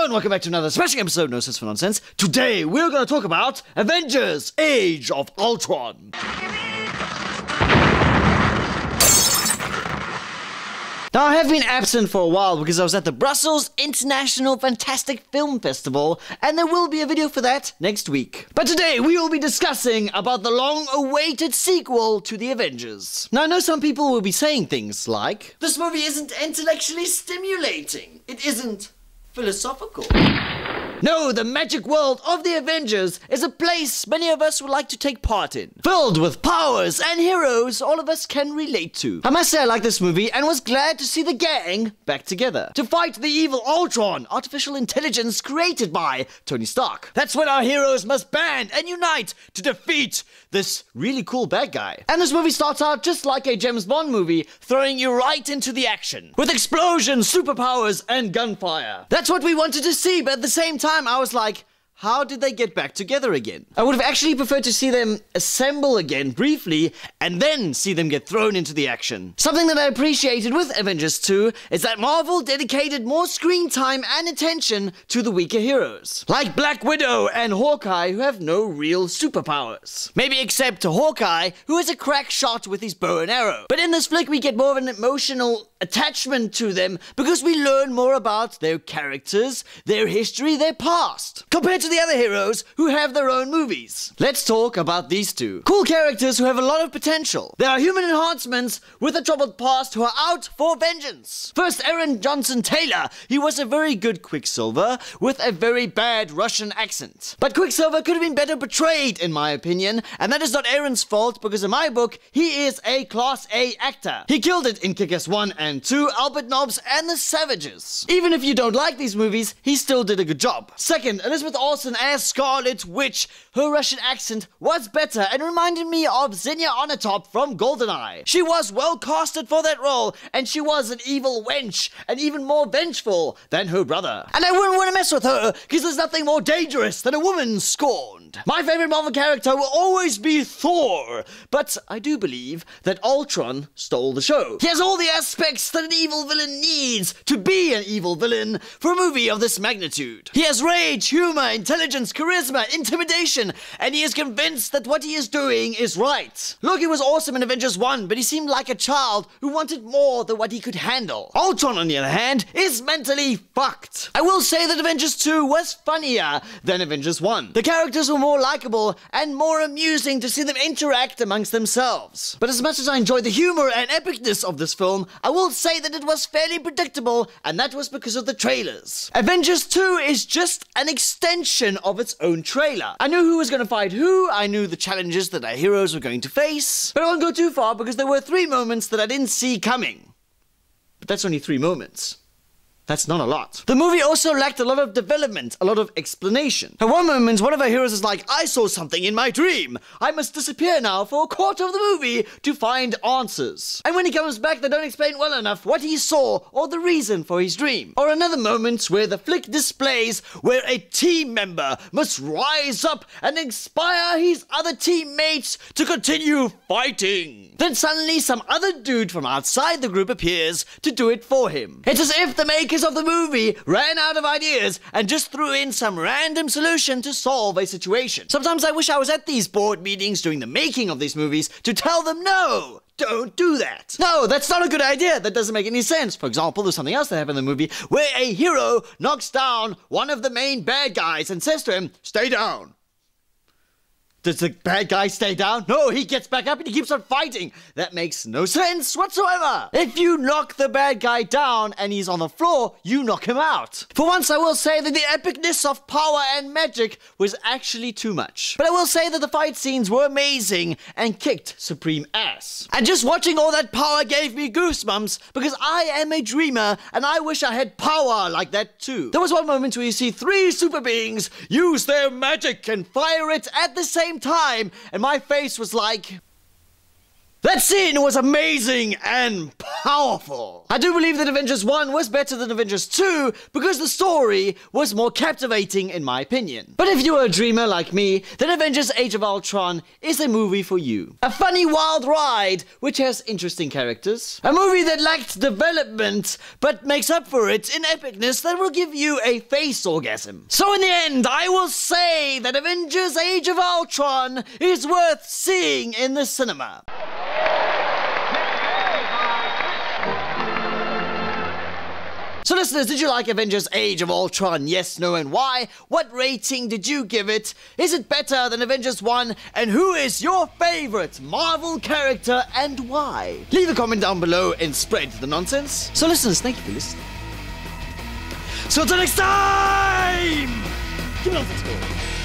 and welcome back to another smashing episode of Nosensefornonsense. Today, we're going to talk about Avengers, Age of Ultron. Now, I have been absent for a while because I was at the Brussels International Fantastic Film Festival, and there will be a video for that next week. But today, we will be discussing about the long-awaited sequel to the Avengers. Now, I know some people will be saying things like, this movie isn't intellectually stimulating. It isn't philosophical. No, the magic world of the Avengers is a place many of us would like to take part in. Filled with powers and heroes all of us can relate to. I must say I like this movie and was glad to see the gang back together. To fight the evil Ultron, artificial intelligence created by Tony Stark. That's when our heroes must band and unite to defeat this really cool bad guy. And this movie starts out just like a James Bond movie, throwing you right into the action. With explosions, superpowers, and gunfire. That's what we wanted to see, but at the same time, I was like, how did they get back together again? I would have actually preferred to see them assemble again briefly and then see them get thrown into the action. Something that I appreciated with Avengers 2 is that Marvel dedicated more screen time and attention to the weaker heroes. Like Black Widow and Hawkeye, who have no real superpowers. Maybe except Hawkeye, who is a crack shot with his bow and arrow. But in this flick we get more of an emotional attachment to them because we learn more about their characters, their history, their past. Compared to the other heroes who have their own movies. Let's talk about these two. Cool characters who have a lot of potential. They are human enhancements with a troubled past who are out for vengeance. First, Aaron Johnson Taylor. He was a very good Quicksilver with a very bad Russian accent. But Quicksilver could have been better portrayed in my opinion, and that is not Aaron's fault because in my book, he is a Class A actor. He killed it in Kick-Ass 1 and 2, Albert Nobbs and the Savages. Even if you don't like these movies, he still did a good job. Second, Elizabeth Olsen as Scarlet Witch. Her Russian accent was better and reminded me of Xenia Onatop from GoldenEye. She was well casted for that role, and she was an evil wench and even more vengeful than her brother. And I wouldn't want to mess with her because there's nothing more dangerous than a woman scorned. My favorite Marvel character will always be Thor, but I do believe that Ultron stole the show. He has all the aspects that an evil villain needs to be an evil villain for a movie of this magnitude. He has rage, humor, intelligence, charisma, intimidation, and he is convinced that what he is doing is right. Loki was awesome in Avengers 1, but he seemed like a child who wanted more than what he could handle. Ultron, on the other hand, is mentally fucked. I will say that Avengers 2 was funnier than Avengers 1. The characters were more likable and more amusing to see them interact amongst themselves. But as much as I enjoyed the humor and epicness of this film, I will say that it was fairly predictable, and that was because of the trailers. Avengers 2 is just an extension of its own trailer. I knew who was going to fight who, I knew the challenges that our heroes were going to face, but I won't go too far because there were 3 moments that I didn't see coming. But that's only 3 moments. That's not a lot. The movie also lacked a lot of development, a lot of explanation. At one moment, one of our heroes is like, I saw something in my dream. I must disappear now for a quarter of the movie to find answers. And when he comes back, they don't explain well enough what he saw or the reason for his dream. Or another moment where the flick displays where a team member must rise up and inspire his other teammates to continue fighting. Then suddenly some other dude from outside the group appears to do it for him. It's as if the makers of the movie ran out of ideas and just threw in some random solution to solve a situation. Sometimes I wish I was at these board meetings during the making of these movies to tell them no. Don't do that. No, that's not a good idea. That doesn't make any sense. For example, there's something else that happened in the movie where a hero knocks down one of the main bad guys and says to him, stay down. Does the bad guy stay down? No, he gets back up and he keeps on fighting. That makes no sense whatsoever. If you knock the bad guy down and he's on the floor, you knock him out. For once, I will say that the epicness of power and magic was actually too much. But I will say that the fight scenes were amazing and kicked supreme ass. And just watching all that power gave me goosebumps because I am a dreamer and I wish I had power like that too. There was one moment where you see 3 super beings use their magic and fire it at the same time, and my face was like, That scene was amazing and powerful. I do believe that Avengers 1 was better than Avengers 2 because the story was more captivating in my opinion. But if you are a dreamer like me, then Avengers Age of Ultron is a movie for you. A funny wild ride which has interesting characters. A movie that lacked development but makes up for it in epicness that will give you a face orgasm. So in the end, I will say that Avengers Age of Ultron is worth seeing in the cinema. So listeners, did you like Avengers Age of Ultron? Yes, no, and why? What rating did you give it? Is it better than Avengers 1? And who is your favorite Marvel character and why? Leave a comment down below and spread the nonsense. So listeners, thank you for listening. So until next time, keep it nonsensical.